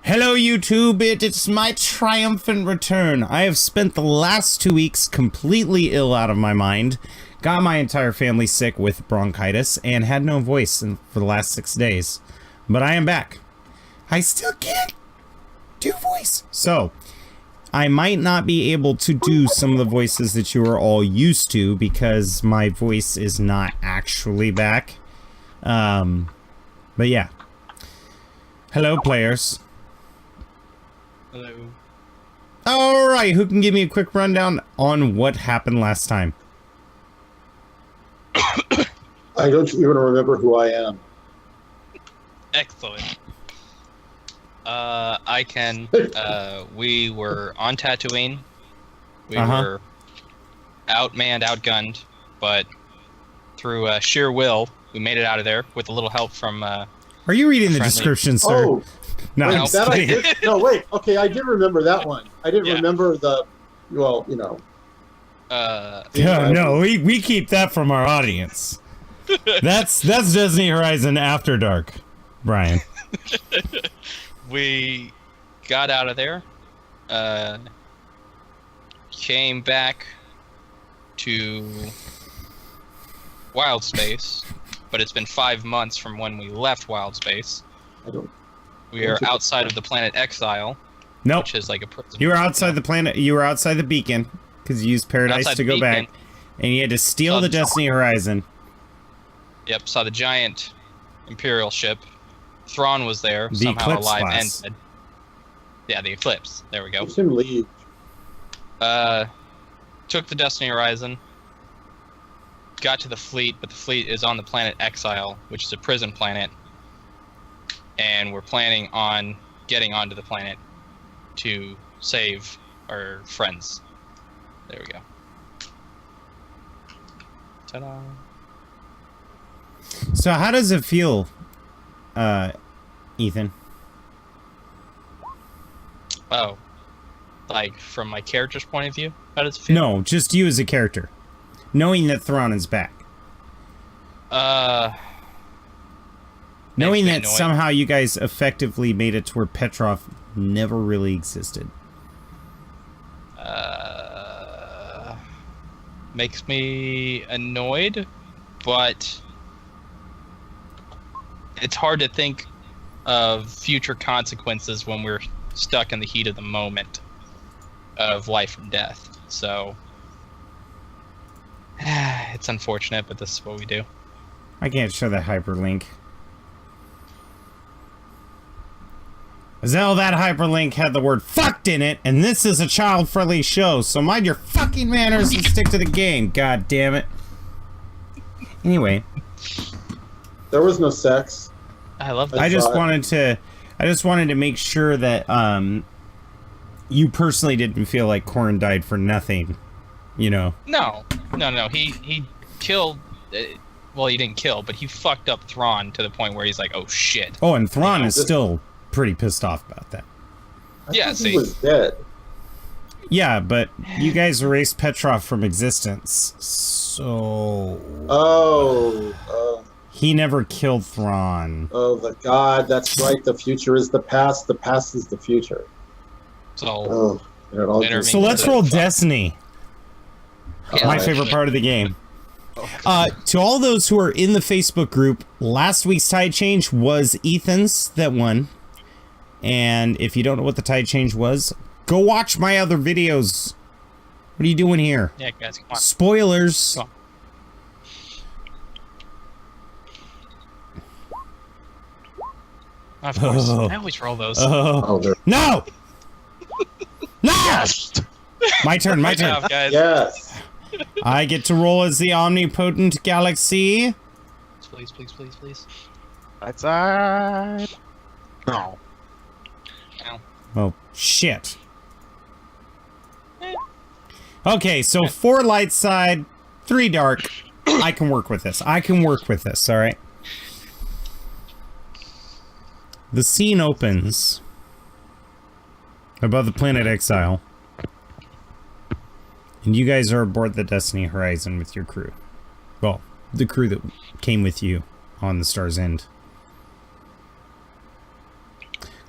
Hello YouTube, it's my triumphant return. I have spent the last 2 weeks completely ill out of my mind, got my entire family sick with bronchitis, and had no voice for the last 6 days. But I am back. I still can't do voice. So, I might not be able to do some of the voices that you are all used to because my voice is not actually back. But yeah. Hello, players. Hello. Alright, who can give me a quick rundown on what happened last time? I don't even remember who I am. Excellent. I can. We were on Tatooine. We were outmanned, outgunned, but through sheer will, we made it out of there with a little help from. Are you reading the description, sir? Oh, no, wait, that I did. No, wait. Okay, I did remember that one. I didn't remember the. Well, you know. Yeah, no, we keep that from our audience. That's Disney Horizon After Dark, Brian. We got out of there, came back to Wild Space, but it's been 5 months from when we left Wild Space. We are outside of the planet Exile. Nope. Which is like a prison. You were outside the planet. You were outside the beacon because you used Paradise to go back, and you had to steal the Destiny Horizon. Yep, saw the giant Imperial ship. Thrawn was there, somehow alive and dead. Yeah, the Eclipse. There we go. Let him leave. Took the Destiny Horizon. Got to the fleet, but the fleet is on the planet Exile, which is a prison planet. And we're planning on getting onto the planet to save our friends. There we go. Ta-da. So how does it feel, Ethan? Oh. Like, from my character's point of view? How does it feel? No, just you as a character. Knowing that Thrawn is back. Knowing that somehow you guys effectively made it to where Petrov never really existed. Makes me annoyed, but it's hard to think of future consequences when we're stuck in the heat of the moment of life and death. So it's unfortunate, but this is what we do. I can't show that hyperlink. Zell, that hyperlink had the word fucked in it, and this is a child-friendly show, so mind your fucking manners and stick to the game, god damn it. Anyway. There was no sex. I love that. I just wanted to make sure that you personally didn't feel like Corrin died for nothing, you know. No. He killed. Well, he didn't kill, but he fucked up Thrawn to the point where he's like, "Oh shit." Oh, and Thrawn is still pretty pissed off about that. I thought he was dead. Yeah, but you guys erased Petrov from existence, so. Oh. He never killed Thrawn. Oh, the god, that's right. The future is the past is the future. So, so let's roll Destiny. Yeah, my favorite part of the game. To all those who are in the Facebook group, last week's tide change was Ethan's that won. And if you don't know what the tide change was, go watch my other videos. What are you doing here? Yeah, guys, come on. Spoilers. Come on. Of course. I always roll those. No! No! Yes! My turn, my turn. Job, guys. Yes. I get to roll as the omnipotent galaxy. Please. Right side. No. Oh, shit. Okay, so 4 light side, 3 dark. I can work with this. Alright? The scene opens above the planet Exile. And you guys are aboard the Destiny Horizon with your crew. Well, the crew that came with you on the Star's End.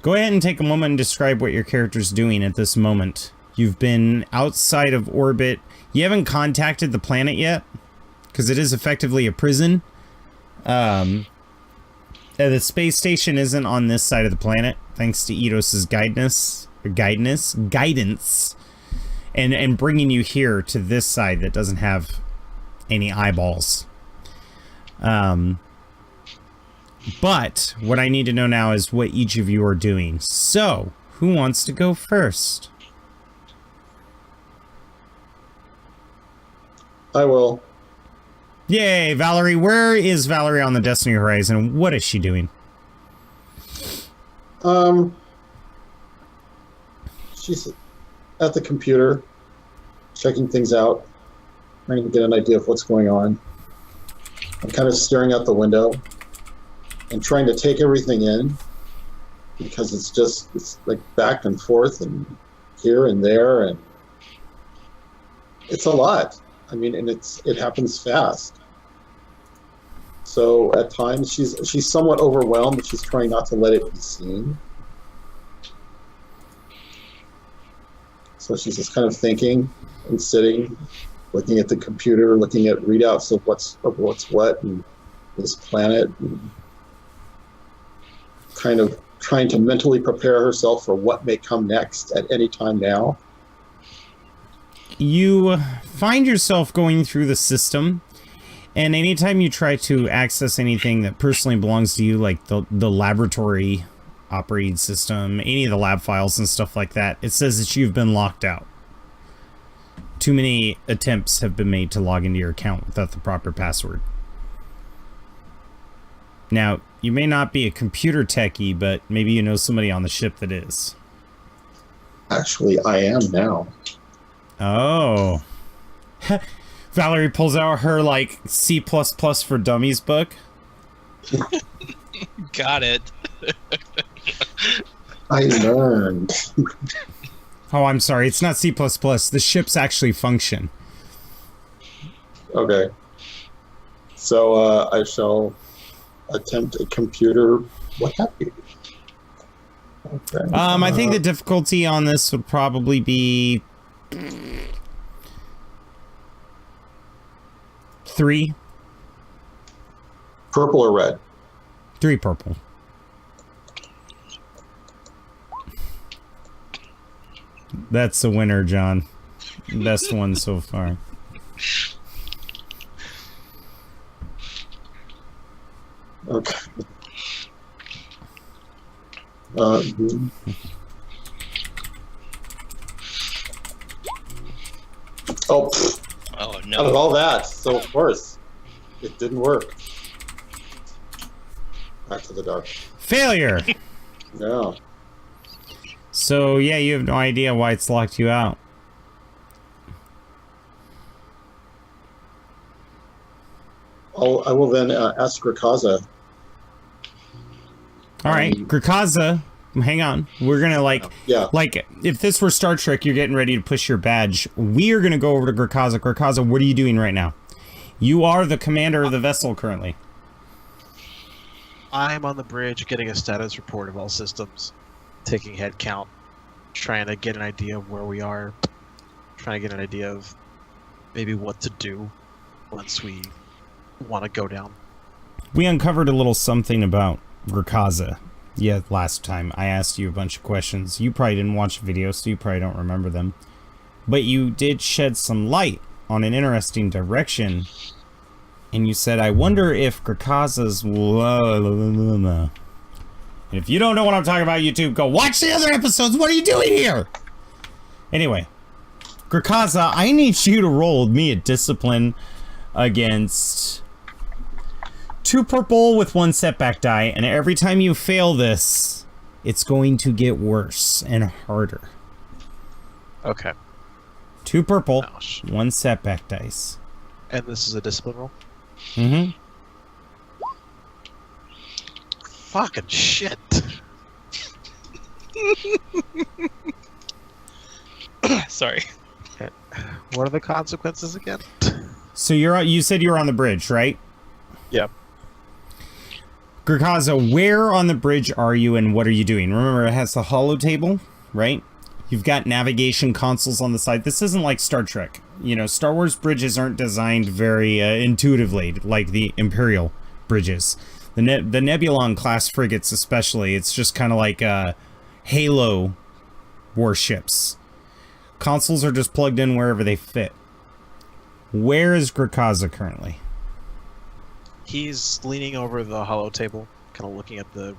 Go ahead and take a moment and describe what your character's doing at this moment. You've been outside of orbit. You haven't contacted the planet yet, because it is effectively a prison. The space station isn't on this side of the planet, thanks to Eidos' guidance, and bringing you here to this side that doesn't have any eyeballs. But what I need to know now is what each of you are doing. So, who wants to go first? I will. Yay, Valerie. Where is Valerie on the Destiny Horizon? What is she doing? She's at the computer, checking things out, trying to get an idea of what's going on. I'm kind of staring out the window and trying to take everything in, because it's like back and forth and here and there, and it's a lot. I mean, and it happens fast. So at times she's somewhat overwhelmed, but she's trying not to let it be seen. So she's just kind of thinking and sitting, looking at the computer, looking at readouts of what's what, and this planet, and kind of trying to mentally prepare herself for what may come next at any time now. You find yourself going through the system, and anytime you try to access anything that personally belongs to you, like the laboratory operating system, any of the lab files and stuff like that, it says that you've been locked out. Too many attempts have been made to log into your account without the proper password. Now, you may not be a computer techie, but maybe you know somebody on the ship that is. Actually, I am now. Oh. Valerie pulls out her, like, C++ for Dummies book. Got it. I learned. Oh, I'm sorry. It's not C++. The ships actually function. Okay. So I shall attempt a computer. What happened? Okay. I think the difficulty on this would probably be 3. Purple or red? 3 purple. That's the winner, John. Best one so far. Okay. Oh, Oh out of no. all that, so of course, it didn't work. Back to the dark. Failure! Yeah. So, yeah, you have no idea why it's locked you out. I will then ask Rakaza. Alright, Grakaza, hang on. We're gonna, Yeah. like, if this were Star Trek, you're getting ready to push your badge. We are gonna go over to Grakaza. Grakaza, what are you doing right now? You are the commander of the vessel currently. I'm on the bridge getting a status report of all systems, taking head count, trying to get an idea of where we are, trying to get an idea of maybe what to do once we want to go down. We uncovered a little something about Grakaza. Yeah, last time I asked you a bunch of questions. You probably didn't watch the video, so you probably don't remember them. But you did shed some light on an interesting direction. And you said, I wonder if Grakaza's... And if you don't know what I'm talking about, YouTube, go watch the other episodes. What are you doing here? Anyway, Grakaza, I need you to roll with me a discipline against 2 purple with 1 setback die. And every time you fail this, it's going to get worse and harder. Okay. 2 purple, Ouch. 1 setback dice. And this is a discipline roll? Mm-hmm. Fucking shit. Sorry. What are the consequences again? So you said you were on the bridge, right? Yep. Grakaza, where on the bridge are you and what are you doing? Remember, it has the holo table, right? You've got navigation consoles on the side. This isn't like Star Trek. You know, Star Wars bridges aren't designed very intuitively like the Imperial bridges. The Nebulon class frigates especially, it's just kind of like Halo warships. Consoles are just plugged in wherever they fit. Where is Grakaza currently? He's leaning over the holo table, kind of looking at the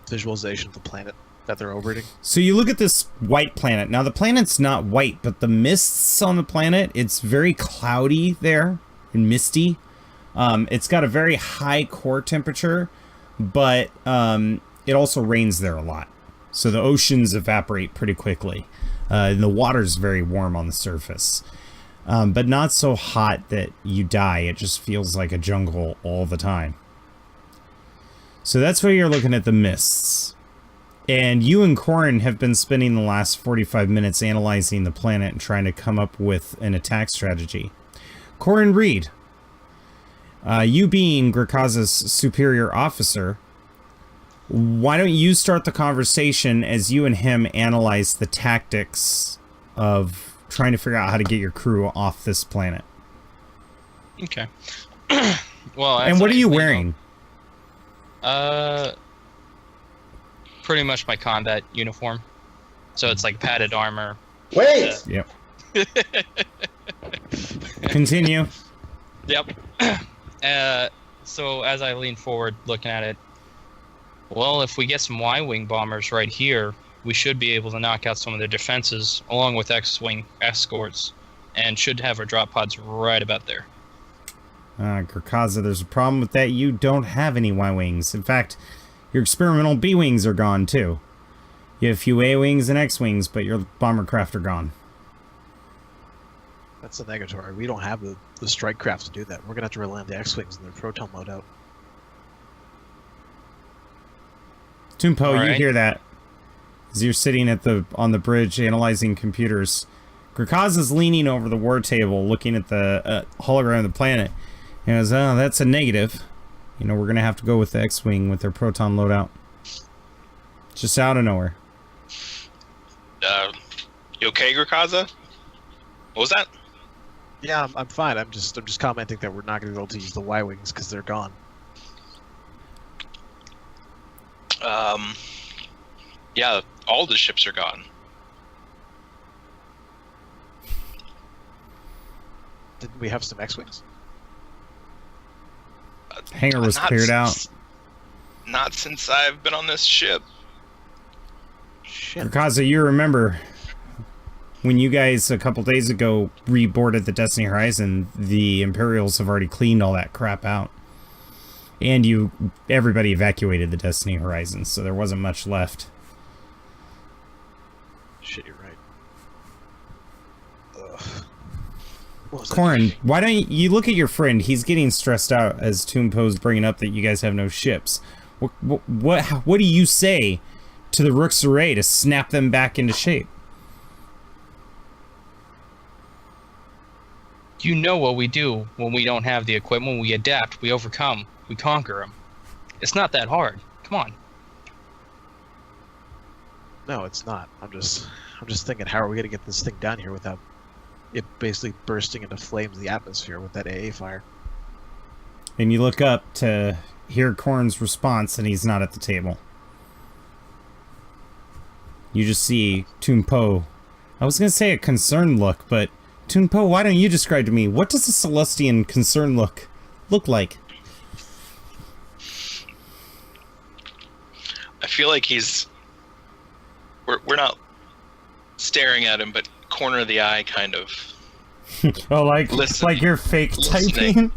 visualization of the planet that they're orbiting. So you look at this white planet. Now the planet's not white, but the mists on the planet, it's very cloudy there and misty. It's got a very high core temperature, but it also rains there a lot. So the oceans evaporate pretty quickly. And the water's very warm on the surface. But not so hot that you die. It just feels like a jungle all the time. So that's where you're looking at the mists. And you and Corin have been spending the last 45 minutes analyzing the planet and trying to come up with an attack strategy. Corin Reed, you being Grakaza's superior officer, why don't you start the conversation as you and him analyze the tactics of trying to figure out how to get your crew off this planet? Okay. Well, and what are you wearing? Pretty much my combat uniform. So it's like padded armor. Wait! Yep. Continue. Yep. So as I lean forward looking at it, well, if we get some Y-wing bombers right here, we should be able to knock out some of their defenses along with X-wing escorts, and should have our drop pods right about there. Grakaza, there's a problem with that. You don't have any Y-wings. In fact, your experimental B-wings are gone too. You have a few A-wings and X-wings, but your bomber craft are gone. That's a negatory. We don't have the strike craft to do that. We're gonna have to rely on the X-wings and their proton loadout. Toonpo, All you right. hear that? As you're sitting on the bridge analyzing computers, Grakaza's leaning over the war table, looking at the hologram of the planet. He goes, "Oh, that's a negative. You know, we're gonna have to go with the X-wing with their proton loadout. Just out of nowhere." You okay, Grakaza? What was that? Yeah, I'm fine. I'm just commenting that we're not gonna be able to use the Y-wings because they're gone. Yeah, all the ships are gone. Didn't we have some X-wings? Hangar was cleared out. Not since I've been on this ship. Shit. Grakaza, you remember when you guys a couple days ago reboarded the Destiny Horizon, the Imperials have already cleaned all that crap out. And everybody evacuated the Destiny Horizon, so there wasn't much left. Shit, you're right. Ugh. What was I Corin, thinking? why don't you look at your friend? He's getting stressed out as Toonpo's bringing up that you guys have no ships. What do you say to the Rook's Array to snap them back into shape? You know what we do when we don't have the equipment. We adapt, we overcome, we conquer them. It's not that hard. Come on. No, it's not. I'm just thinking, how are we gonna get this thing down here without it basically bursting into flames in the atmosphere with that AA fire? And you look up to hear Corin's response, and he's not at the table. You just see Toonpo. I was going to say a concerned look, but Toonpo, why don't you describe to me, what does a Celestian concerned look like? I feel like we're not staring at him, but corner of the eye kind of. Oh, like you're fake typing?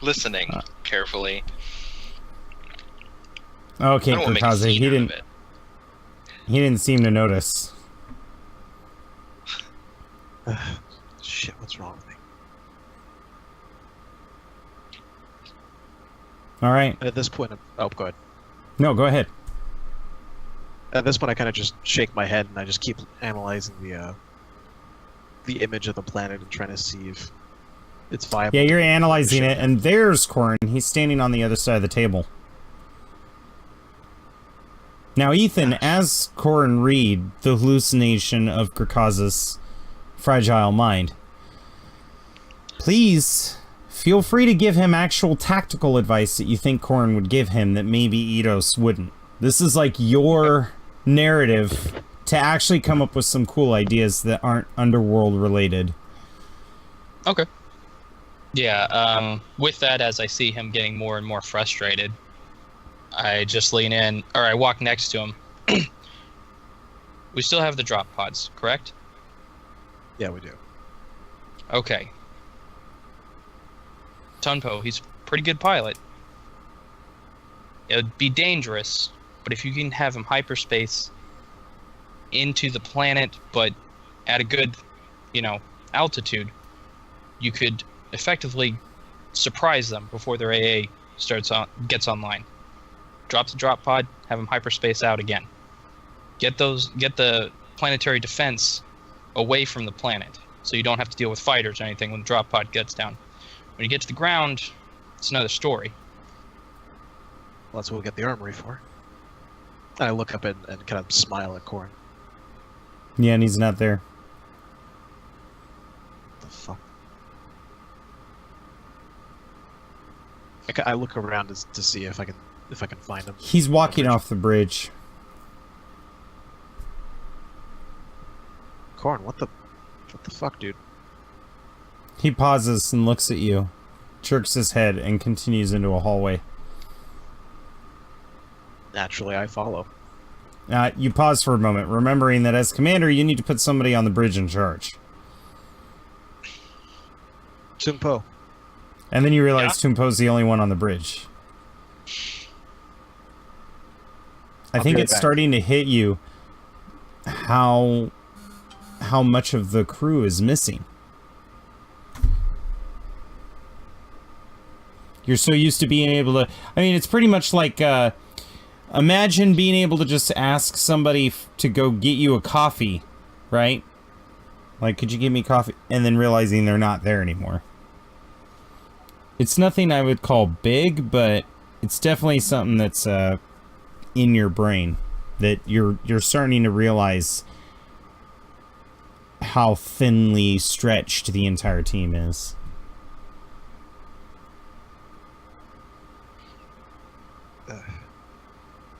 Listening carefully. Okay, I don't wanna make a Grakaza, scene out of it. he didn't seem to notice. Shit, what's wrong with me? All right. And at this point, oh, go ahead. No, go ahead. At this point, I kind of just shake my head and I just keep analyzing the image of the planet and trying to see if it's viable. Yeah, you're analyzing it, and there's Corin. He's standing on the other side of the table. Now, Ethan, as Corin Reed, the hallucination of Krakaza's fragile mind, please feel free to give him actual tactical advice that you think Corin would give him that maybe Eidos wouldn't. This is like your narrative to actually come up with some cool ideas that aren't underworld related. Okay. Yeah, with that, as I see him getting more and more frustrated, I just lean in, or I walk next to him. We still have the drop pods, correct? Yeah, we do. Okay. Tunpo, he's a pretty good pilot. It would be dangerous, but if you can have him hyperspace into the planet, but at a good, altitude, you could effectively surprise them before their AA gets online. Drop the drop pod, have them hyperspace out again. Get the planetary defense away from the planet, so you don't have to deal with fighters or anything when the drop pod gets down. When you get to the ground, it's another story. Well, that's what we'll get the armory for. And I look up and kind of smile at Corin. Yeah, and he's not there. What the fuck? I look around to see if I can find him. He's walking off the bridge. Corin, what the fuck, dude? He pauses and looks at you, jerks his head, and continues into a hallway. Naturally, I follow. You pause for a moment, remembering that as commander, you need to put somebody on the bridge in charge. Tunpo. And then you realize Tumpo's the only one on the bridge. I think it's starting to hit you how much of the crew is missing. You're so used to being able to... I mean, it's pretty much like... imagine being able to just ask somebody to go get you a coffee, right? Like, could you give me coffee? And then realizing they're not there anymore. It's nothing I would call big, but it's definitely something that's in your brain. That you're starting to realize how thinly stretched the entire team is.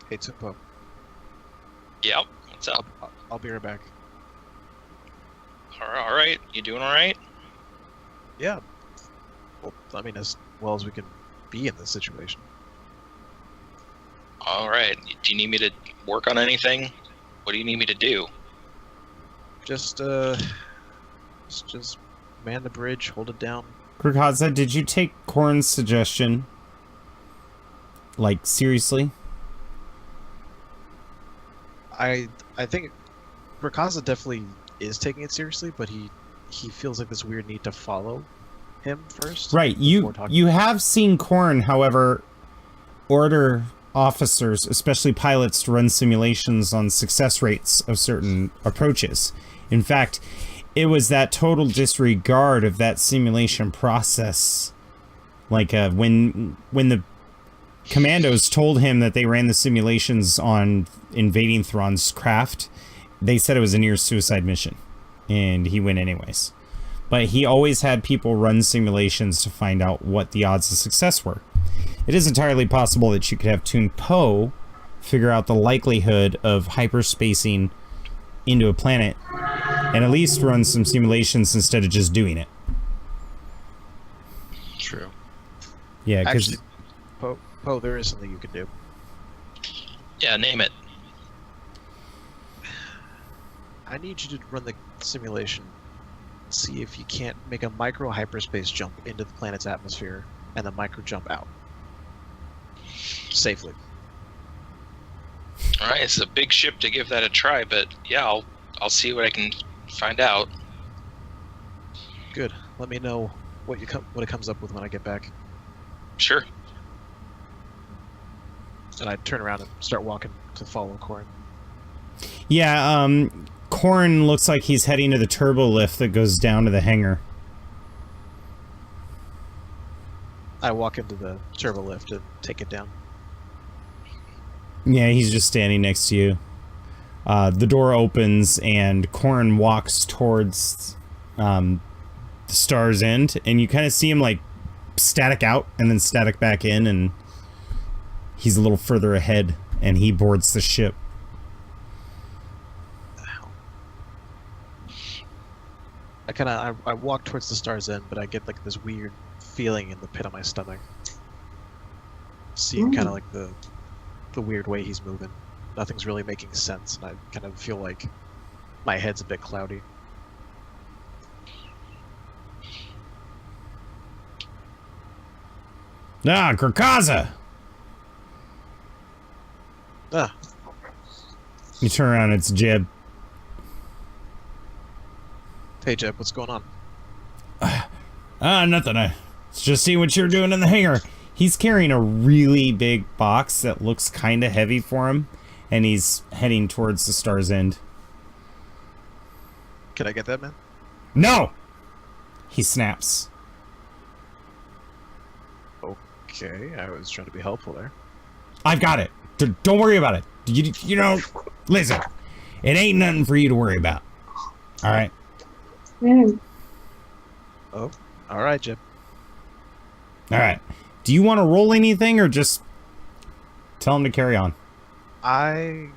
Hey, Tunpo. Yep. What's up? I'll be right back. All right. You doing all right? Yeah. Well, I mean, as well as we can be in this situation. All right. Do you need me to work on anything? What do you need me to do? Just man the bridge, hold it down. Krakaza, did you take Corin's suggestion, like, seriously? I think Rakaza definitely is taking it seriously, but he feels like this weird need to follow him first. Right. You have seen Corin, however, order officers, especially pilots, to run simulations on success rates of certain approaches. In fact, it was that total disregard of that simulation process, like when the Commandos told him that they ran the simulations on invading Thrawn's craft, they said it was a near suicide mission, and he went anyways. But he always had people run simulations to find out what the odds of success were. It is entirely possible that you could have Tunpo figure out the likelihood of hyperspacing into a planet and at least run some simulations instead of just doing it. True. Yeah, because... Actually, Poe, there is something you can do. Yeah, name it. I need you to run the simulation, see if you can't make a micro hyperspace jump into the planet's atmosphere and the micro jump out safely. All right, it's a big ship to give that a try, but yeah, I'll see what I can find out. Good. Let me know what it comes up with when I get back. Sure. And I turn around and start walking to follow Corin. Yeah, Corin looks like he's heading to the turbo lift that goes down to the hangar. I walk into the turbo lift and take it down. Yeah, he's just standing next to you. The door opens and Corrin walks towards the Star's End, and you kind of see him like static out and then static back in, and he's a little further ahead, and he boards the ship. I walk towards the Star's End, but I get like this weird feeling in the pit of my stomach. Seeing kind of like the weird way he's moving. Nothing's really making sense, and I kind of feel like my head's a bit cloudy. Ah, Grakaza! Ah, You turn around, it's Jeb. hey Jeb, what's going on? Nothing. Let's just see what you're doing in the hangar. He's carrying a really big box that looks kind of heavy for him, and he's heading towards the Star's End. Can I get that, man? No! He snaps. Okay, I was trying to be helpful there. I've got it. Don't worry about it. You know, listen, it ain't nothing for you to worry about. All right? Oh, all right, Jeb. All right. Do you want to roll anything, or just tell him to carry on? Can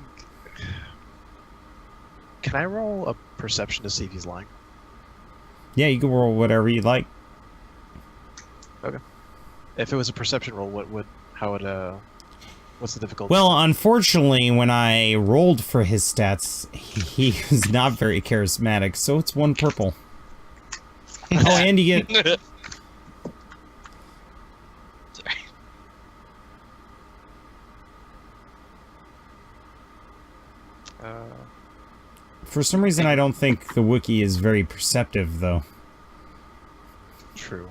I roll a perception to see if he's lying? Yeah, you can roll whatever you like. Okay. If it was a perception roll, what's the difficulty? Well, unfortunately, when I rolled for his stats, he was not very charismatic, so it's 1 purple. Oh, and you get... Sorry. For some reason, I don't think the Wookiee is very perceptive, though. True.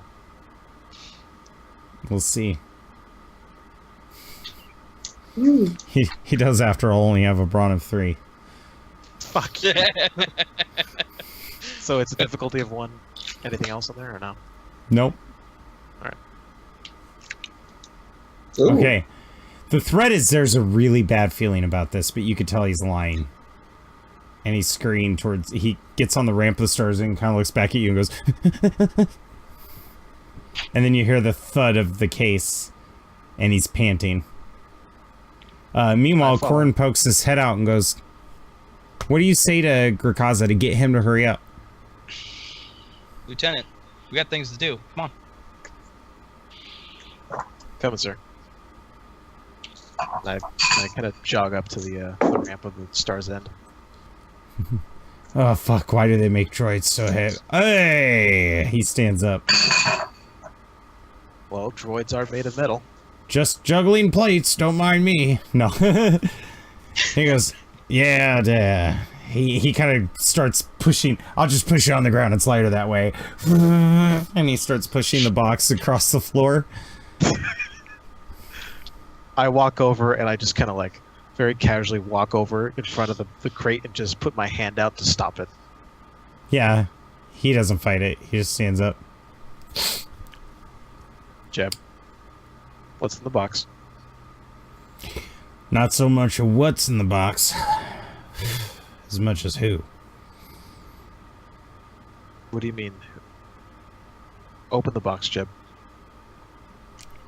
We'll see. He does, after all, only have a brawn of 3. Fuck. So it's a difficulty of 1. Anything else in there or no? Nope. Alright. Ooh. Okay. The threat is there's a really bad feeling about this, but you could tell he's lying. And he's scurrying towards... He gets on the ramp of the stars and kind of looks back at you and goes... And then you hear the thud of the case. And he's panting. Meanwhile, Corrin pokes his head out and goes... What do you say to Grakaza to get him to hurry up? Lieutenant, we got things to do. Come on. Coming, sir. I kind of jog up to the ramp of the Star's End. Oh, fuck. Why do they make droids so heavy? Hey! He stands up. Well, droids are made of metal. Just juggling plates, don't mind me. No. He goes, yeah, he kind of starts pushing. I'll just push it on the ground, it's lighter that way. And he starts pushing the box across the floor. I walk over and I just kind of like very casually walk over in front of the crate and just put my hand out to stop it. Yeah, he doesn't fight it. He just stands up. Jeb, what's in the box? Not so much of what's in the box, as much as who. What do you mean? Open the box, Jeb.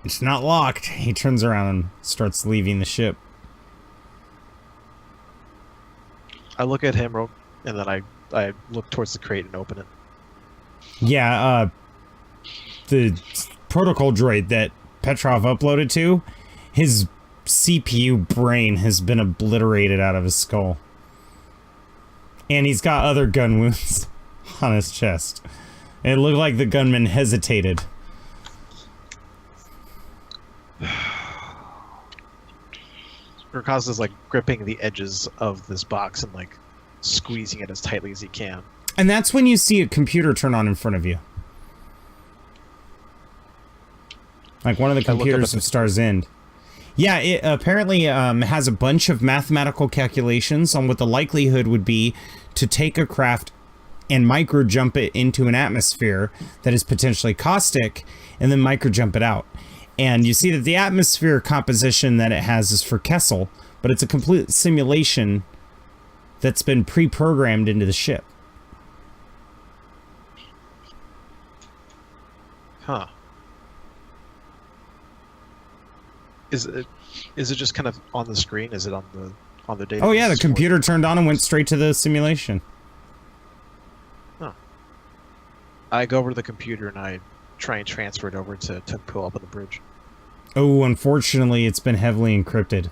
It's not locked. He turns around and starts leaving the ship. I look at him, and then I look towards the crate and open it. Yeah, the protocol droid that Petrov uploaded to, his CPU brain has been obliterated out of his skull. And he's got other gun wounds on his chest. It looked like the gunman hesitated. Grakaza's like gripping the edges of this box and like squeezing it as tightly as he can. And that's when you see a computer turn on in front of you. Like one of the computers of Star's End. Yeah, it apparently has a bunch of mathematical calculations on what the likelihood would be to take a craft and micro jump it into an atmosphere that is potentially caustic, and then micro jump it out. And you see that the atmosphere composition that it has is for Kessel, but it's a complete simulation that's been pre-programmed into the ship. Huh. Is it just kind of on the screen? Is it on the data? Oh yeah, the computer turned on and went straight to the simulation. Huh. I go over to the computer and I try and transfer it over to pull up on the bridge. Oh, unfortunately, it's been heavily encrypted.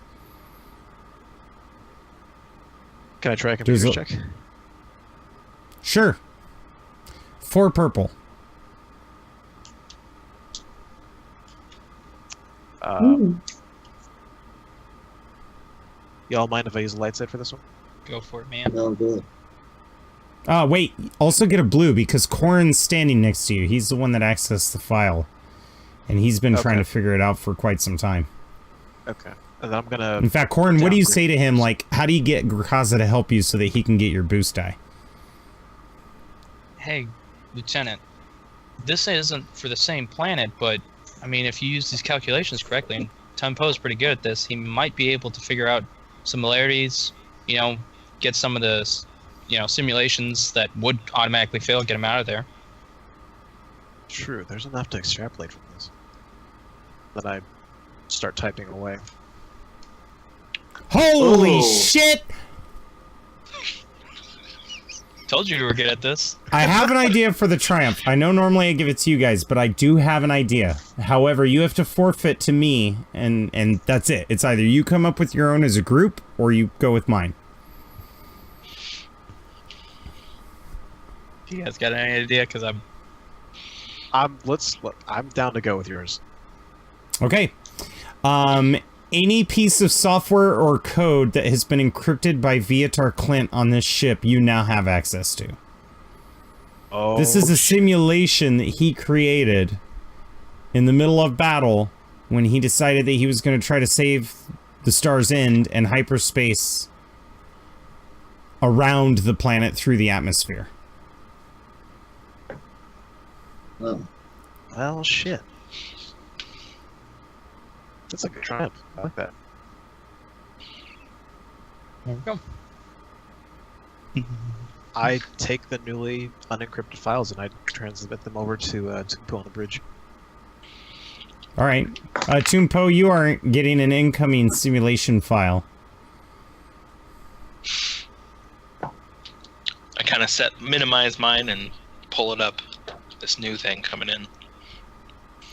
Can I try a computer check? Sure. 4 purple. Y'all mind if I use a light side for this one? Go for it, man. No, good. Wait, also get a blue because Corin's standing next to you. He's the one that accessed the file. And he's been trying to figure it out for quite some time. Okay. And then I'm gonna... In fact, Corin, what do you say to him? Like, how do you get Grakaza to help you so that he can get your boost die? Hey, Lieutenant, this isn't for the same planet, but, I mean, if you use these calculations correctly, and Tempo's pretty good at this, he might be able to figure out similarities, you know, get some of the, you know, simulations that would automatically fail, get him out of there. True, there's enough to extrapolate from this. Then I start typing away. Holy shit! Told you were good at this. I have an idea for the Triumph. I know normally I give it to you guys, but I do have an idea. However, you have to forfeit to me, and that's it. It's either you come up with your own as a group, or you go with mine. You guys got any idea? Because I'm down to go with yours. Okay. Any piece of software or code that has been encrypted by Viatar Clint on this ship, you now have access to. Oh, This is a simulation that he created in the middle of battle when he decided that he was going to try to save the Star's End and hyperspace around the planet through the atmosphere. Oh. Well, shit. That's a good triumph. I like that. there we go. I take the newly unencrypted files and I transmit them over to put on the bridge. All right. Toonpo, you are getting an incoming simulation file. I kind of minimize mine and pull it up. This new thing coming in.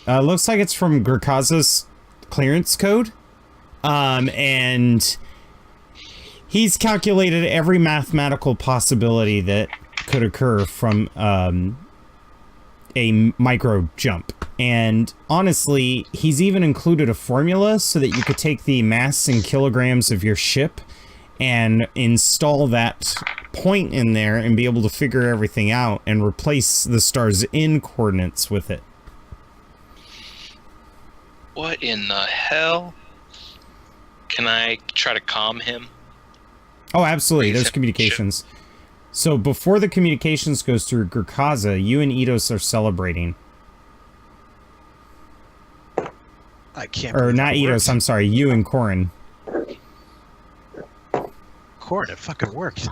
Looks like it's from Grakaza's clearance code. And he's calculated every mathematical possibility that could occur from a micro jump. And honestly, he's even included a formula so that you could take the mass in kilograms of your ship and install that point in there and be able to figure everything out and replace the star's in coordinates with it. What in the hell? Can I try to calm him? Oh, absolutely. There's communications. So before the communications goes through Grakaza, you and Eidos are celebrating. I can't. Or not Eidos, I'm sorry. You and Corin. Corin, it fucking worked.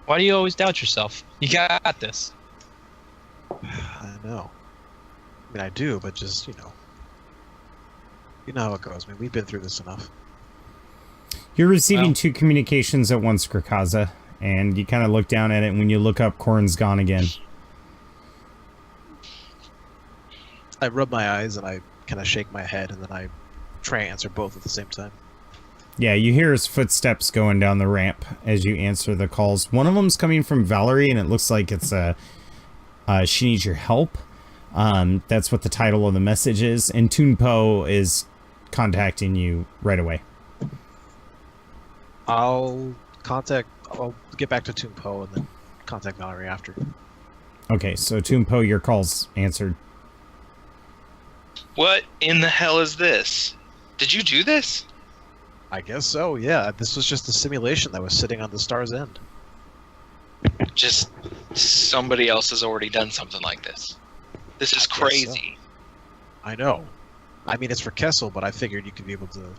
Why do you always doubt yourself? You got this. I know. I mean, I do, but just, you know how it goes. I mean, we've been through this enough. You're receiving two communications at once, Grakaza, and you kind of look down at it, and when you look up, Corin's gone again. I rub my eyes, and I kind of shake my head, and then I try and answer both at the same time. Yeah, you hear his footsteps going down the ramp as you answer the calls. One of them's coming from Valerie, and it looks like it's she needs your help. That's what the title of the message is, and Toonpo is contacting you right away. I'll get back to Toonpo and then contact Valerie after. Okay, so Toonpo, your call's answered. What in the hell is this? Did you do this? I guess so, yeah. This was just a simulation that was sitting on the Star's End. Just somebody else has already done something like this. This is crazy. I know. I mean, it's for Kessel, but I figured you could be able to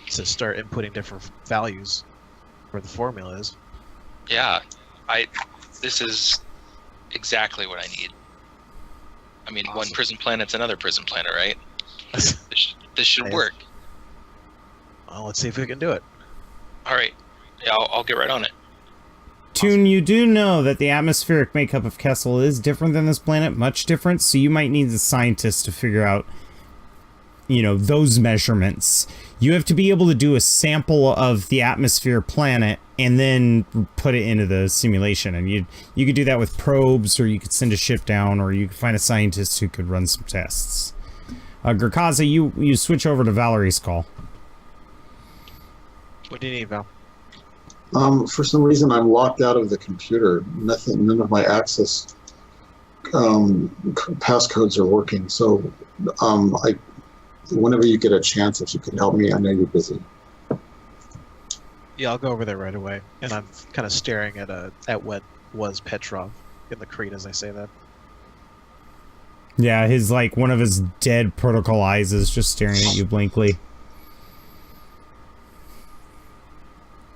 start inputting different values where the formula is. Yeah, this is exactly what I need. I mean, Awesome. one prison planet's another prison planet, right? This should work. Well, let's see if we can do it. All right. Yeah, I'll get right on it. Toon, you do know that the atmospheric makeup of Kessel is different than this planet, much different, so you might need the scientists to figure out, you know, those measurements. You have to be able to do a sample of the atmosphere planet and then put it into the simulation. And you could do that with probes, or you could send a ship down, or you could find a scientist who could run some tests. Gurkaza, you switch over to Valerie's call. What do you need, Val? For some reason, I'm locked out of the computer. None of my access passcodes are working. So, whenever you get a chance, if you could help me, I know you're busy. Yeah, I'll go over there right away. And I'm kind of staring at what was Petrov in the crate as I say that. Yeah, one of his dead protocol eyes is just staring at you blankly.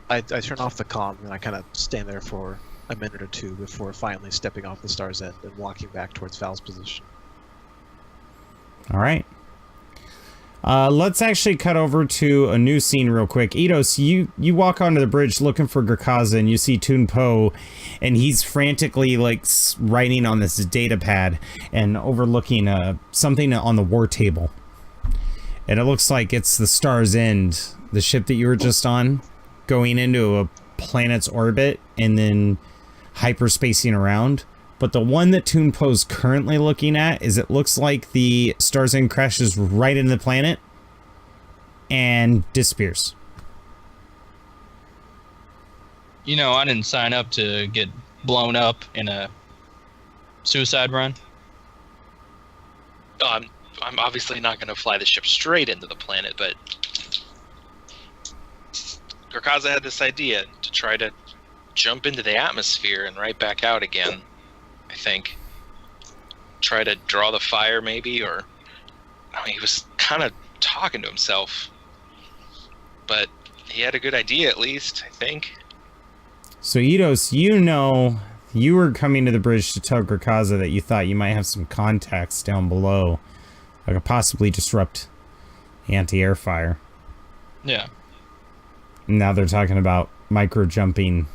I turn off the comm and I kind of stand there for a minute or two before finally stepping off the Star's End and walking back towards Val's position. All right. Let's actually cut over to a new scene real quick. Eidos, you walk onto the bridge looking for Gurkaza, and you see Toon Po, and he's frantically writing on this data pad and overlooking something on the war table. And it looks like it's the Star's End, the ship that you were just on, going into a planet's orbit and then hyperspacing around. But the one that Toon Po's currently looking at is, it looks like the Star's End crashes right into the planet and disappears. You know, I didn't sign up to get blown up in a suicide run. I'm obviously not going to fly the ship straight into the planet, but Gurkaza had this idea to try to jump into the atmosphere and right back out again. I think. Try to draw the fire, maybe, or I mean, he was kind of talking to himself, but he had a good idea at least, I think. So Eidos, you know, you were coming to the bridge to tell Gurkaza that you thought you might have some contacts down below that could possibly disrupt anti-air fire. Yeah. Now they're talking about micro-jumping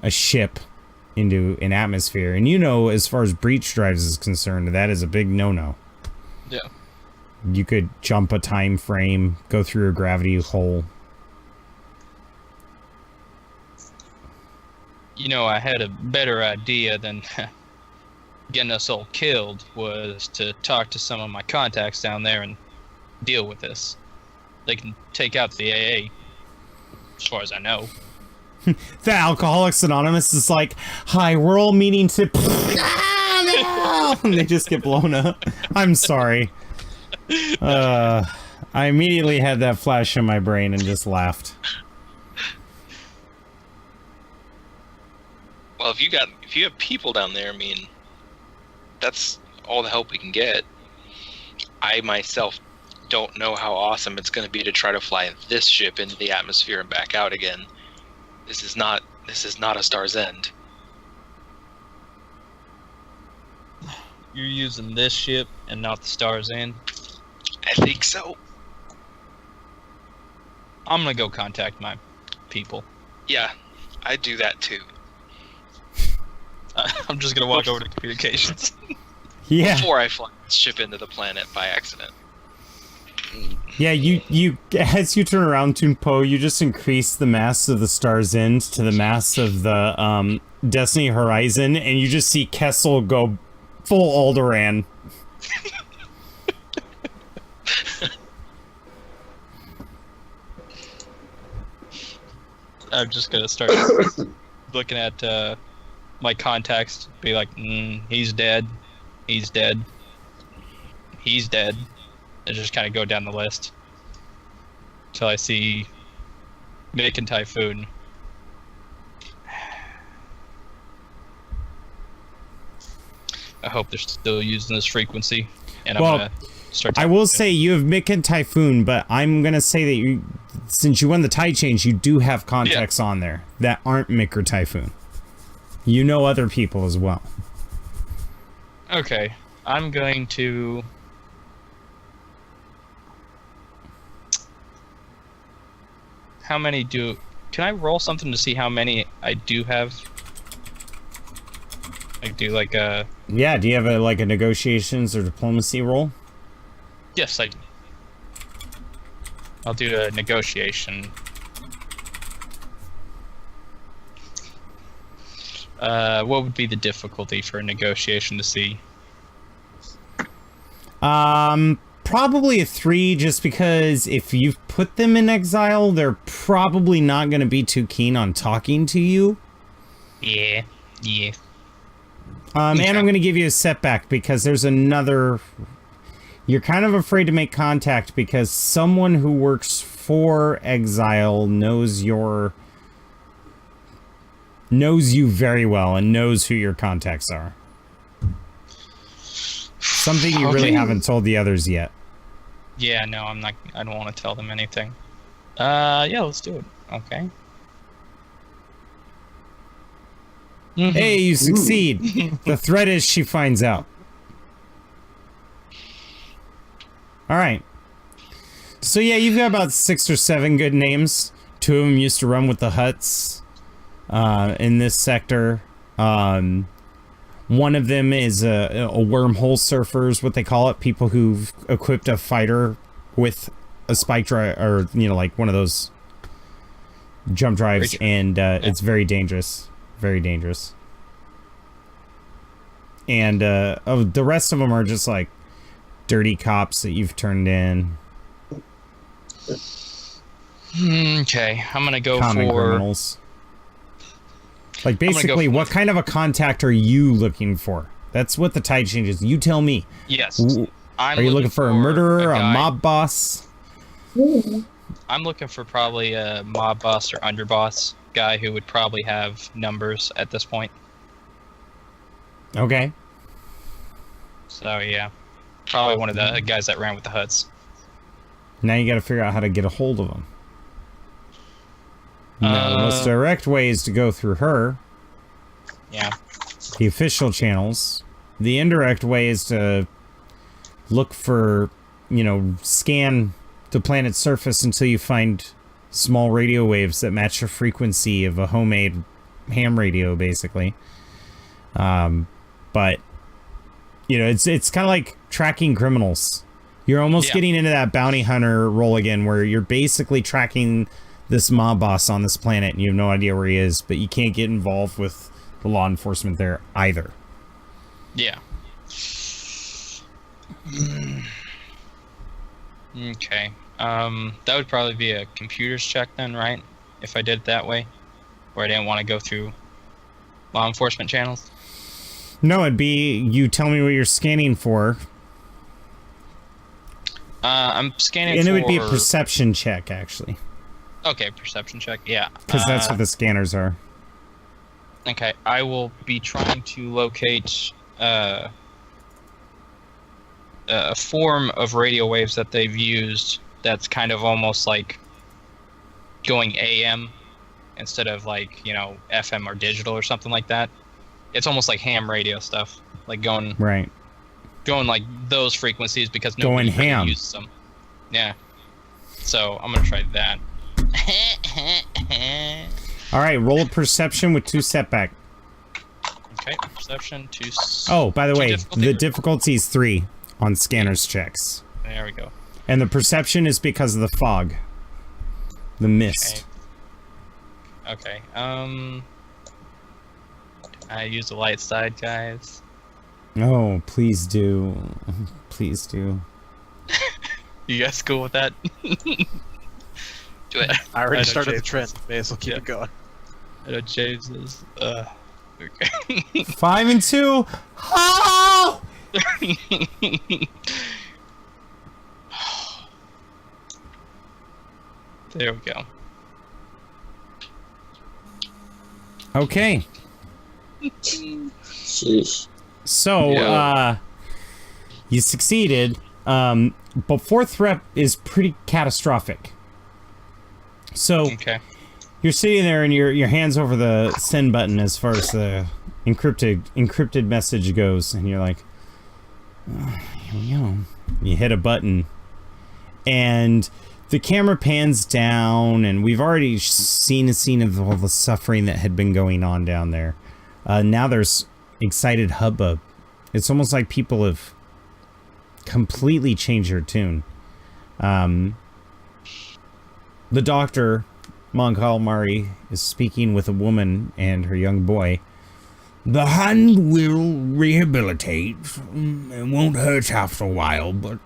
a ship into an atmosphere. And you know, as far as breach drives is concerned, that is a big no-no. Yeah. You could jump a time frame, go through a gravity hole. You know, I had a better idea than getting us all killed, was to talk to some of my contacts down there and deal with this. They can take out the AA, as far as I know. The Alcoholics Anonymous is like, hi, we're all meeting to... Ah, no! And they just get blown up. I'm sorry. I immediately had that flash in my brain and just laughed. Well, if you have people down there, I mean, that's all the help we can get. I myself don't know how awesome it's going to be to try to fly this ship into the atmosphere and back out again. This is not a Star's End. You're using this ship and not the Star's End? I think so. I'm gonna go contact my people. Yeah, I do that too. I'm just gonna walk over to communications. Yeah. Before I fly this ship into the planet by accident. Yeah, you as you turn around, Toon Po, you just increase the mass of the Star's End to the mass of the Destiny Horizon, and you just see Kessel go full Alderaan. I'm just gonna start looking at my contacts, be like, he's dead, he's dead, he's dead, and just kind of go down the list till I see Mick and Typhoon. I hope they're still using this frequency. And Well, I'm gonna start. I will say you have Mick and Typhoon, but I'm gonna say that you, since you won the tide change, you do have contacts on there that aren't Mick or Typhoon. You know other people as well. Okay, I'm going to. How many do? Can I roll something to see how many I do have? I do like a. Yeah. Do you have a like a negotiations or diplomacy roll? Yes, I do. I'll do a negotiation. What would be the difficulty for a negotiation to see? Probably a 3, just because if you've put them in exile, they're probably not going to be too keen on talking to you. Yeah. And I'm going to give you a setback because there's another. You're kind of afraid to make contact because someone who works for exile knows you very well and knows who your contacts are. Something you really haven't told the others yet. Yeah, no, I'm not. I don't want to tell them anything. Yeah, let's do it. Okay. Hey, you succeed. The threat is she finds out. All right. So yeah, you've got about 6 or 7 good names. 2 of them used to run with the Huts in this sector. One of them is a wormhole surfers, what they call it. People who've equipped a fighter with a spike drive, or like one of those jump drives, and it's very dangerous. Very dangerous. And the rest of them are just like dirty cops that you've turned in. Okay, I'm gonna go Common for criminals. Like, basically, what kind of a contact are you looking for? That's what the tide change is. You tell me. Yes. Are you looking for a murderer, a mob boss? I'm looking for probably a mob boss or underboss guy who would probably have numbers at this point. Okay. So, yeah. Probably one of the guys that ran with the Huts. Now you gotta figure out how to get a hold of them. Now, the most direct way is to go through her. Yeah. The official channels. The indirect way is to look for, scan the planet's surface until you find small radio waves that match the frequency of a homemade ham radio, basically. But, it's kind of like tracking criminals. You're almost getting into that bounty hunter role again, where you're basically tracking this mob boss on this planet and you have no idea where he is, but you can't get involved with the law enforcement there either. Yeah. Okay. That would probably be a computer's check then, right? If I did it that way, where I didn't want to go through law enforcement channels. No, it'd be you tell me what you're scanning for. I'm scanning and it would be a perception check, actually. Okay, perception check, yeah. Because that's what the scanners are. Okay, I will be trying to locate a form of radio waves that they've used that's kind of almost like going AM instead of like, FM or digital or something like that. It's almost like ham radio stuff, like going like those frequencies because nobody really uses them. Yeah. So I'm gonna try that. All right, roll a perception with 2 setback. Okay, perception 2. Oh, by the way, the difficulty is 3 on scanners checks. There we go. And the perception is because of the fog, the mist. Okay. I use the light side, guys. Oh, please do. Please do. You guys cool with that? Do it. I already started the trend. May as well keep it going. I know James is. Okay. 5 and 2. Oh! There we go. Okay. Sheesh. So, Yeah. you succeeded, but fourth rep is pretty catastrophic. So, Okay. you're sitting there and your hands over the send button as far as the encrypted message goes, and you're like, oh, here we go. You hit a button, and the camera pans down, and we've already seen a scene of all the suffering that had been going on down there. Now there's excited hubbub. It's almost like people have completely changed their tune. The doctor, Mon Calamari, is speaking with a woman and her young boy. The hand will rehabilitate. It won't hurt after a while, but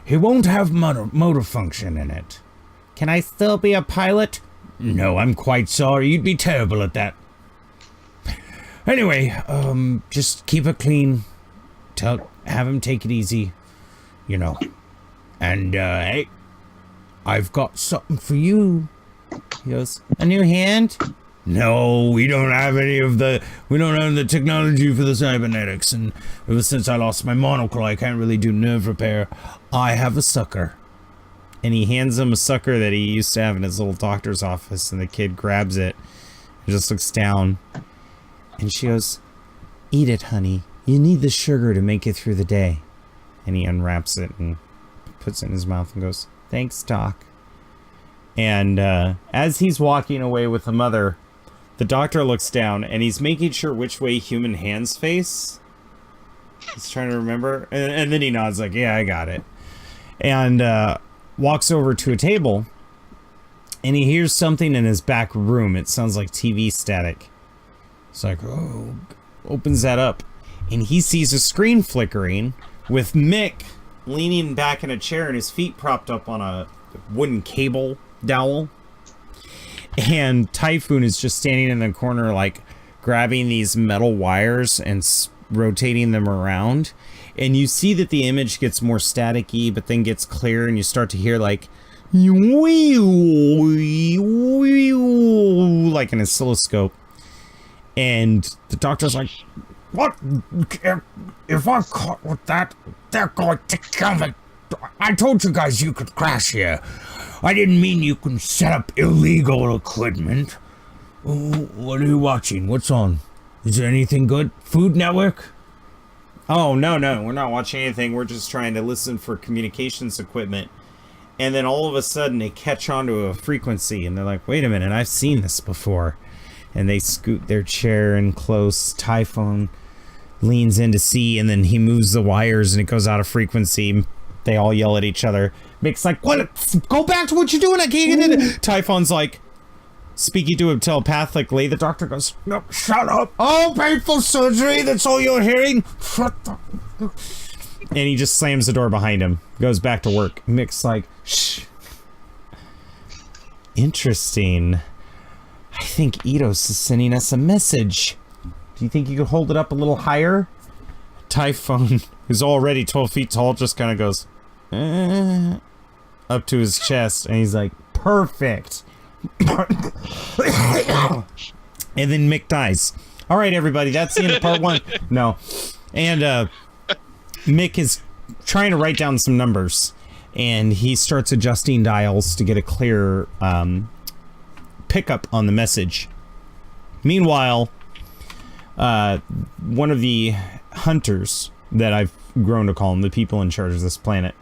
it won't have motor function in it. Can I still be a pilot? No, I'm quite sorry. You'd be terrible at that. Anyway, just keep it clean. Have him take it easy. You know. And, hey, I've got something for you. He goes, a new hand? No, we don't have the technology for the cybernetics, and ever since I lost my monocle, I can't really do nerve repair. I have a sucker. And he hands him a sucker that he used to have in his little doctor's office, and the kid grabs it and just looks down. And she goes, eat it, honey. You need the sugar to make it through the day. And he unwraps it and puts it in his mouth and goes, thanks, Doc. And as he's walking away with the mother, the doctor looks down and he's making sure which way human hands face. He's trying to remember. And then he nods like, yeah, I got it. And walks over to a table and he hears something in his back room. It sounds like TV static. It's like, oh, opens that up. And he sees a screen flickering with Mick leaning back in a chair and his feet propped up on a wooden cable dowel. And Typhoon is just standing in the corner, like, grabbing these metal wires and rotating them around. And you see that the image gets more staticky, but then gets clear, and you start to hear, like, like an oscilloscope. And the doctor's like, what? If I'm caught with that, they're going to kill me. I told you guys you could crash here. I didn't mean you can set up illegal equipment. What are you watching? What's on? Is there anything good? Food Network? Oh, no, we're not watching anything. We're just trying to listen for communications equipment. And then all of a sudden they catch onto a frequency and they're like, wait a minute, I've seen this before. And they scoot their chair in close. Typhoon leans in to see, and then he moves the wires and it goes out of frequency. They all yell at each other. Mick's like, what? Go back to what you're doing. I can't get it. Typhoon's like, speaking to him telepathically. The doctor goes, no, shut up. Oh, painful surgery. That's all you're hearing. Shut up. And he just slams the door behind him. Goes back to work. Mick's like, shh. Interesting. I think Eidos is sending us a message. Do you think you could hold it up a little higher? Typhoon, who's already 12 feet tall, just kind of goes up to his chest, and he's like, perfect. And then Mick dies. All right, everybody, that's the end of part one. No. And Mick is trying to write down some numbers, and he starts adjusting dials to get a clear pickup on the message. Meanwhile, one of the hunters that I've grown to call them, the people in charge of this planet,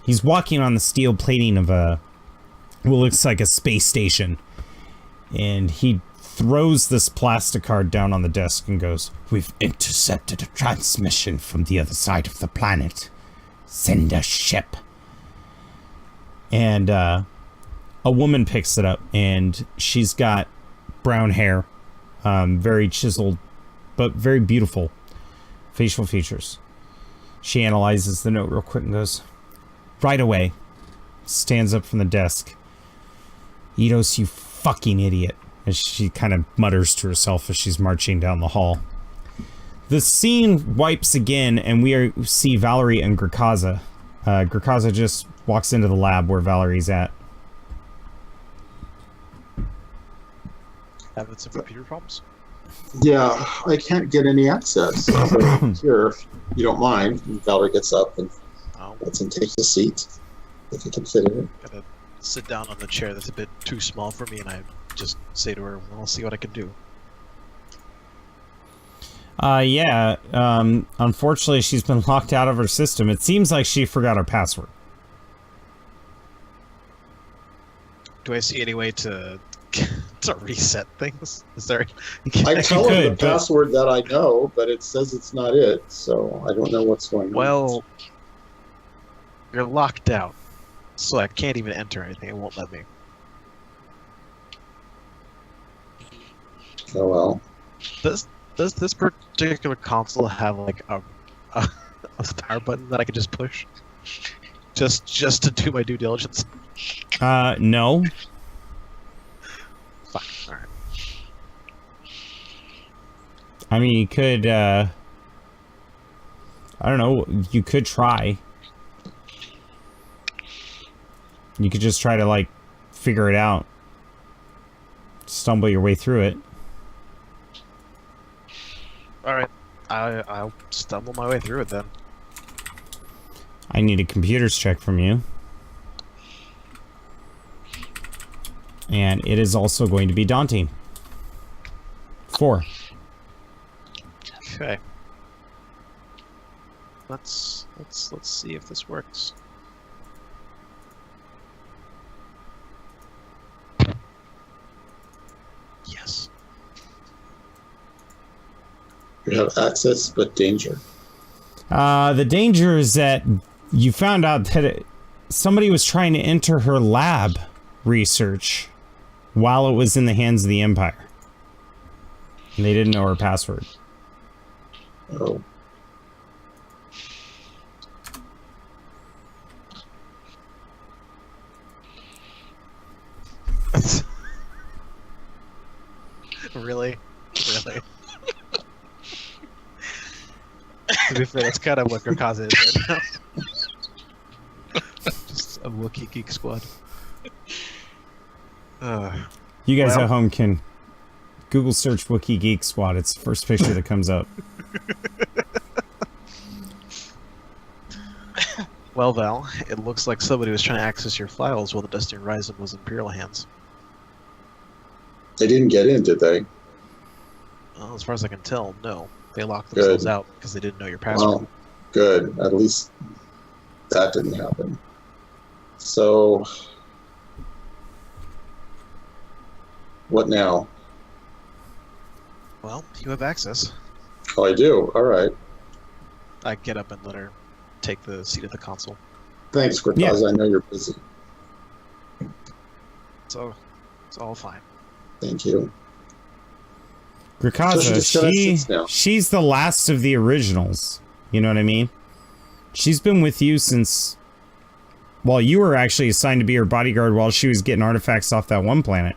he's walking on the steel plating of what looks like a space station, and he throws this plastic card down on the desk and goes, we've intercepted a transmission from the other side of the planet. Send a ship. And a woman picks it up, and she's got brown hair, very chiseled, but very beautiful facial features. She analyzes the note real quick and goes, right away. Stands up from the desk. Eidos, you fucking idiot. As she kind of mutters to herself as she's marching down the hall. The scene wipes again, and we see Valerie and Grakaza. Grakaza just walks into the lab where Valerie's at. Having some computer problems? Yeah, I can't get any access. So here, if you don't mind, Valerie gets up and Oh, lets him take the seat, if he can fit in it. gotta sit down on the chair that's a bit too small for me, and I just say to her, well, I'll see what I can do. Yeah, unfortunately she's been locked out of her system. It seems like she forgot her password. Do I see any way to to reset things? Is there? I tell him the could, but- password that I know, but it says it's not it, so I don't know what's going on. Well, you're locked out, so I can't even enter anything. It won't let me. Oh well. Does this particular console have like a power button that I could just push, just to do my due diligence? No. Fine. All right. I mean, you could, I don't know, you could try. You could just try to, like, figure it out. Stumble your way through it. All right. I'll stumble my way through it then. I need a computers check from you. And it is also going to be daunting. 4. Okay. Let's see if this works. Yes. You have access, but danger. The danger is that you found out that somebody was trying to enter her lab research while it was in the hands of the Empire. And they didn't know her password. Oh. Really? Really? To be fair, that's kind of what Grakaza is right now. Just a Wookiee Geek Squad. You guys Well- at home can Google search Wookiee Geek Squad. It's the first picture that comes up. Well, Val, it looks like somebody was trying to access your files while the Destiny Horizon was in Imperial hands. They didn't get in, did they? Well, as far as I can tell, no. They locked themselves out because they didn't know your password. Well, good. At least that didn't happen. So, what now? Well, you have access. Oh, I do. All right. I get up and let her take the seat at the console. Thanks, Grakaza. Yeah. I know you're busy. So, it's all fine. Thank you. Grakaza, So she just got access now. she's the last of the originals. You know what I mean? She's been with you since... Well, you were actually assigned to be her bodyguard while she was getting artifacts off that one planet.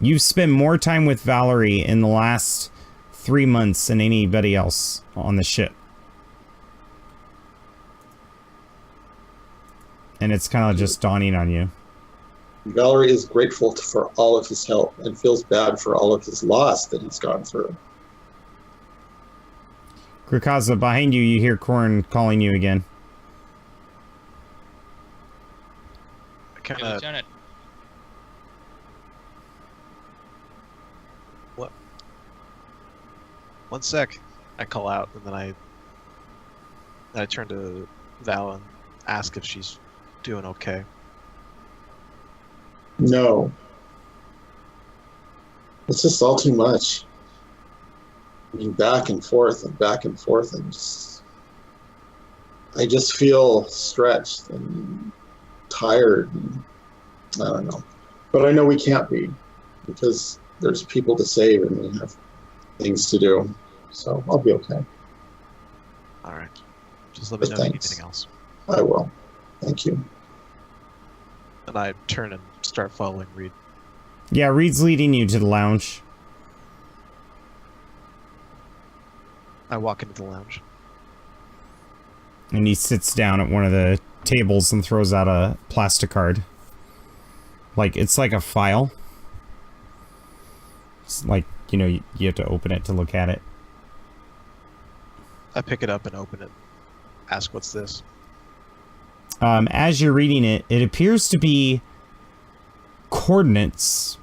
You've spent more time with Valerie in the last 3 months than anybody else on the ship. And it's kind of just dawning on you. Valerie is grateful for all of his help and feels bad for all of his loss that he's gone through. Grakaza, behind you, you hear Korn calling you again. I kind Hey, of... Lieutenant. What? One sec. I call out, and then I turn to Val and ask if she's doing okay. No. It's just all too much. I mean, back and forth and back and forth, and I just feel stretched and tired. And I don't know. But I know we can't be, because there's people to save and we have things to do. So I'll be okay. All right. Just let me But know if you need thanks. anything else. I will. Thank you. And I turn and start following Reed. Yeah, Reed's leading you to the lounge. I walk into the lounge. And he sits down at one of the tables and throws out a plastic card. Like, it's like a file. It's like, you know, you have to open it to look at it. I pick it up and open it. Ask, what's this? As you're reading it, it appears to be coordinates,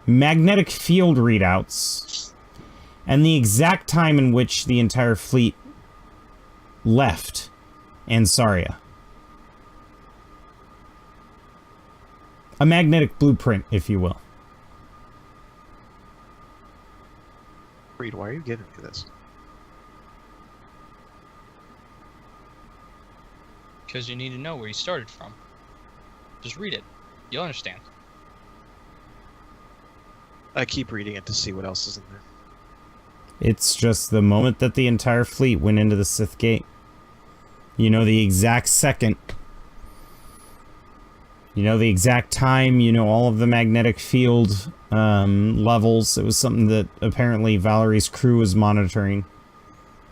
magnetic field readouts, and the exact time in which the entire fleet left Ansaria. A magnetic blueprint, if you will. Reed, why are you giving me this? Because you need to know where you started from. Just read it. You'll understand. I keep reading it to see what else is in there. It's just the moment that the entire fleet went into the Sith Gate. You know the exact second. You know the exact time. You know all of the magnetic field levels. It was something that apparently Valerie's crew was monitoring.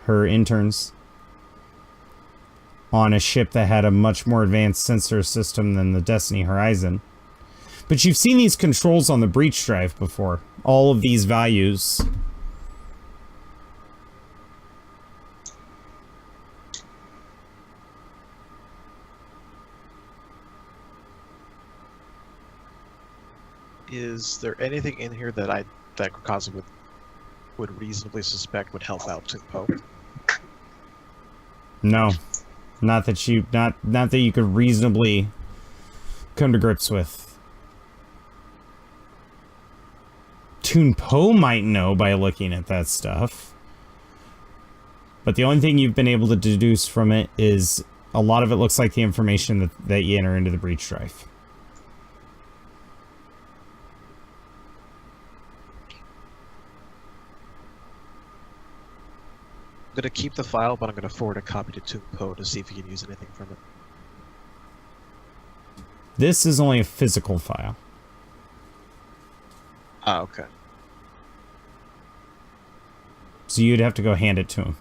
Her interns. On a ship that had a much more advanced sensor system than the Destiny Horizon. But you've seen these controls on the breach drive before. All of these values. Is there anything in here that Krakaza would reasonably suspect would help out Poe? No. Not that you could reasonably come to grips with. Toon Poe might know by looking at that stuff. But the only thing you've been able to deduce from it is a lot of it looks like the information that you enter into the breach drive. I'm going to keep the file, but I'm going to forward a copy to Toon Poe to see if he can use anything from it. This is only a physical file. Ah, okay. So you'd have to go hand it to him.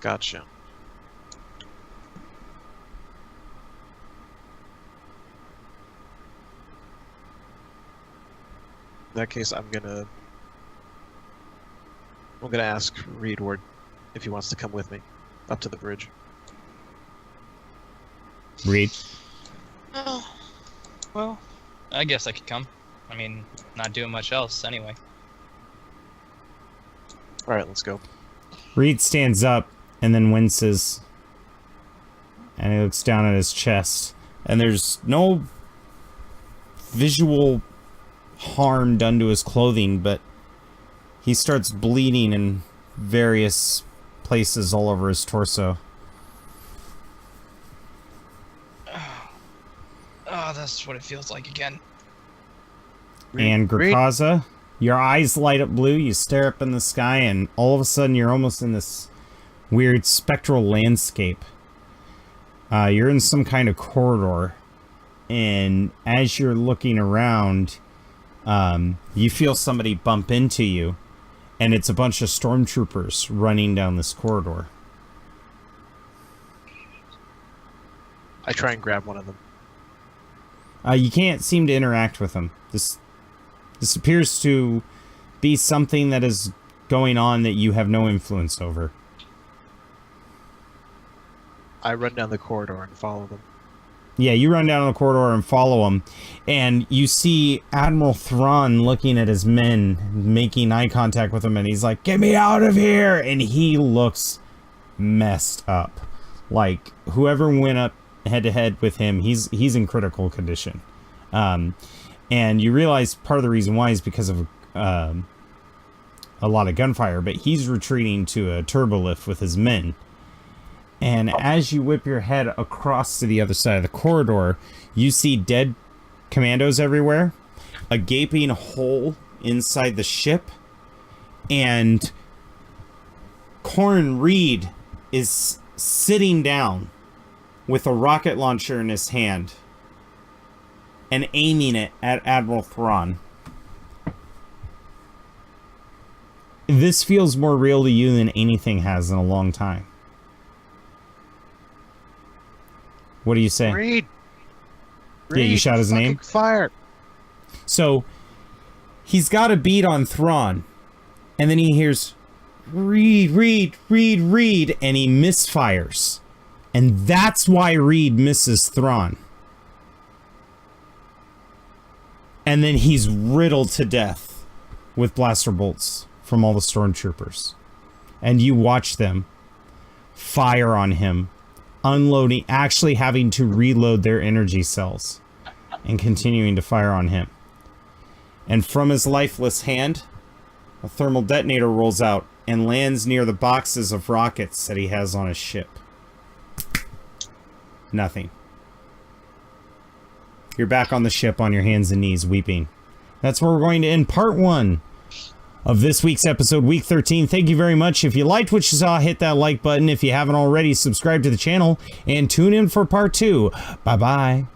Gotcha. In that case, I'm gonna ask Reed Ward if he wants to come with me up to the bridge. Reed? Oh, well, I guess I could come. I mean, not doing much else anyway. Alright, let's go. Reed stands up and then winces. And he looks down at his chest. And there's no visual harm done to his clothing, but he starts bleeding in various places all over his torso. Oh, that's what it feels like again. And Grakaza, your eyes light up blue, you stare up in the sky, and all of a sudden you're almost in this weird spectral landscape. You're in some kind of corridor, and as you're looking around, you feel somebody bump into you. And it's a bunch of stormtroopers running down this corridor. I try and grab one of them. You can't seem to interact with them. This appears to be something that is going on that you have no influence over. I run down the corridor and follow them. Yeah, you run down the corridor and follow him, and you see Admiral Thrawn looking at his men, making eye contact with him, and he's like, "Get me out of here!" And he looks messed up. Like, whoever went up head-to-head with him, he's in critical condition. And you realize part of the reason why is because of a lot of gunfire, but he's retreating to a turbolift with his men. And as you whip your head across to the other side of the corridor, you see dead commandos everywhere, a gaping hole inside the ship, and Corrin Reed is sitting down with a rocket launcher in his hand and aiming it at Admiral Thrawn. This feels more real to you than anything has in a long time. What do you say? Reed! Yeah, you shout his name? Fire! So, he's got a beat on Thrawn, and then he hears, Reed, Reed, Reed, Reed, and he misfires. And that's why Reed misses Thrawn. And then he's riddled to death with blaster bolts from all the stormtroopers. And you watch them fire on him, unloading, actually having to reload their energy cells and continuing to fire on him. And from his lifeless hand, a thermal detonator rolls out and lands near the boxes of rockets that he has on his ship. Nothing. You're back on the ship on your hands and knees, weeping. That's where we're going to end part 1 of this week's episode, week 13. Thank you very much. If you liked what you saw, hit that like button. If you haven't already, subscribe to the channel and tune in for part 2. Bye-bye.